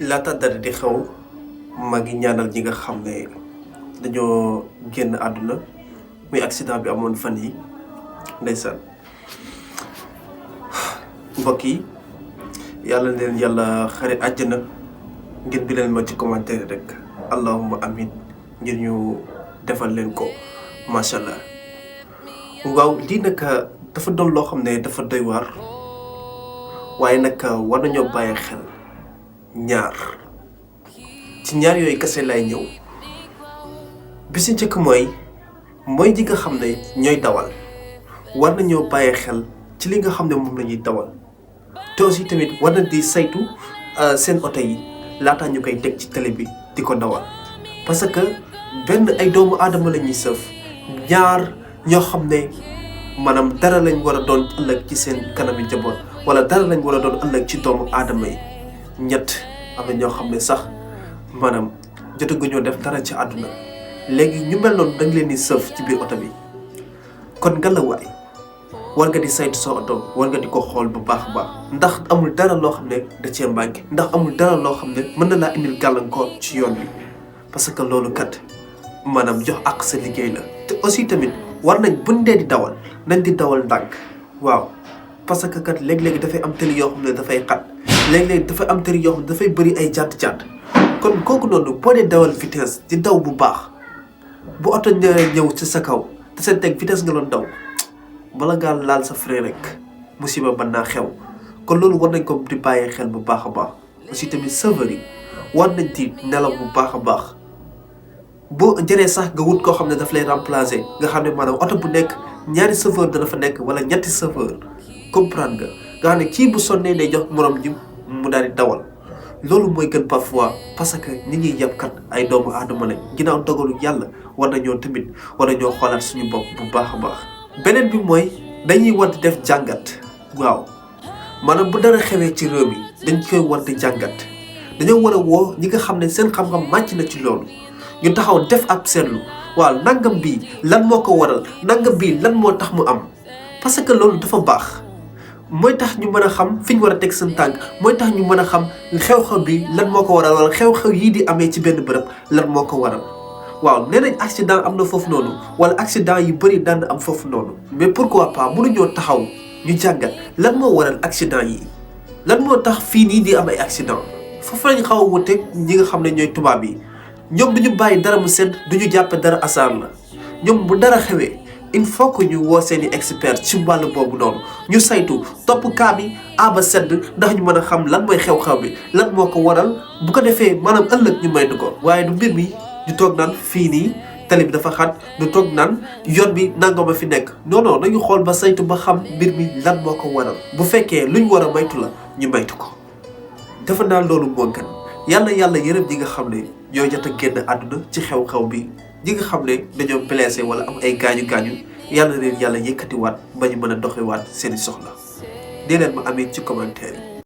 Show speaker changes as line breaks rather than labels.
laata dara di xew maa ngi ñaanal ñi nga xam ne dañoo génn àdduna muy accident bi amoon fan yi ndeysaan mbokk yi yàlla leen yàlla xare àjjana ngeen bi leen ma ci commentaire rek allahumma amin ngir ñu defal leen ko macha allah. waaw lii nag dafa doon loo xam ne dafa doy waar waaye nag war nañoo bàyyi xel ñaar ci ñaar yooyu kese lay ñëw bi si njëkk mooy ñi nga xam ne ñooy dawal war nañoo bàyyi xel ci li nga xam ne moom la ñuy dawal te aussi tamit war na di saytu seen oto yi laataa ñu koy teg ci télé bi di ko dawal parce que benn ay doomu aadama la ñuy sëf ñaar ñoo xam ne maanaam dara lañ war a doon ëllëg ci seen kanami njaboot wala dara lañ war a doon ëllëg ci doomu aadama yi ñett am na ñoo xam ne sax maanaam jotaguñoo def dara ci àdduna léegi ñu mel noonu dañ leen di sëf ci biir oto bi kon ngelawaay war nga di saytu sa oto war nga di ko xool bu baax a baax ndax amul dara loo xam ne da cee manqué ndax amul dara loo xam ne mën na laa indil gàllankoor ci yoon bi parce que loolu kat maanaam jox ak sa liggéey la te aussi tamit war nañ buñ dee di dawal nañ di dawal ndànk waaw parce que kat léeg-léegi dafay am tëli yoo xam ne dafay xat léeg-léegi dafay am tëli yoo xam ne dafay bëri ay jàdd-jàdd kon kooku noonu boo dee dawal vitesse di daw bu baax bu oto ñëw ci sa kaw te seen teg vitesse nga doon daw bala ngaa laal sa frein rek musiba mën naa xew kon loolu war nañ ko di bàyyee xel bu baax a baax aussi tamit chauffeur yi war nañ di nelaw bu baax a baax boo jëree sax nga wut koo xam ne daf lay remplacer nga xam ne maanaam oto bu nekk ñaari chauffeur dana fa nekk wala ñetti chauffeur comprendre nga xam ne kii bu sonnee day jox morom ji mu daal di dawal loolu mooy gën parfois parce que nit ñuy yàpp kat ay doomu aadama lañ ginnaaw dogalu yàlla war nañoo tamit war nañoo xoolaat suñu bopp bu baax a baax. beneen bi mooy dañuy war di def jàngat waaw maanaam bu dara xewee ci réew mi dañ koy war di jàngat dañoo war a woo ñi nga xam ne seen xam-xam màcc na ci loolu ñu taxaw def ab seetlu waaw nangam bii lan moo ko waral nangam bii lan moo tax mu am parce que loolu dafa baax mooy tax ñu mën a xam fi ñu war a teg seen tànk mooy tax ñu mën a xam xew-xew bi lan moo ko waral wala xew-xew yii di amee ci benn bërëb lan moo ko waral. waaw nee nañ accident am na foofu noonu wala accident yu bëri daan am foofu noonu mais pourquoi pas mënuñoo taxaw ñu jàngat lan moo waral accident yi lan moo tax fii nii di am ay accident foofu lañ xaw a wuteeg ñi nga xam ne ñooy tubaab yi ñoom duñu bàyyi dara mu sedd duñu jàppe dara asaar la ñoom bu dara xewee il faut que ñu woo seeni expert ci wàll boobu noonu ñu saytu topp kaa bi aba sedd ndax ñu mën a xam lan mooy xew-xew bi lan moo ko waral bu ko defee maanaam ëllëg ñu maytu ko waaye du mbir mi ñu toog naan fii nii tali bi dafa xat ñu toog naan yoon bi nangama fi nekk non non nañu xool ba saytu ba xam mbir mi lan moo ko waral bu fekkee luñ war a maytu la ñu maytu ko dafa naan loolu moo gën yàlla yërëm ñi nga xam ne ñoo jot a génn àdduna ci xew-xew bi ñi nga xam ne dañoo blessé wala am ay gaañu-gaañu yàlla leen yëkkatiwaat ba ñu mën a doxewaat seeni soxla dee leen ma amee ci commentaire yi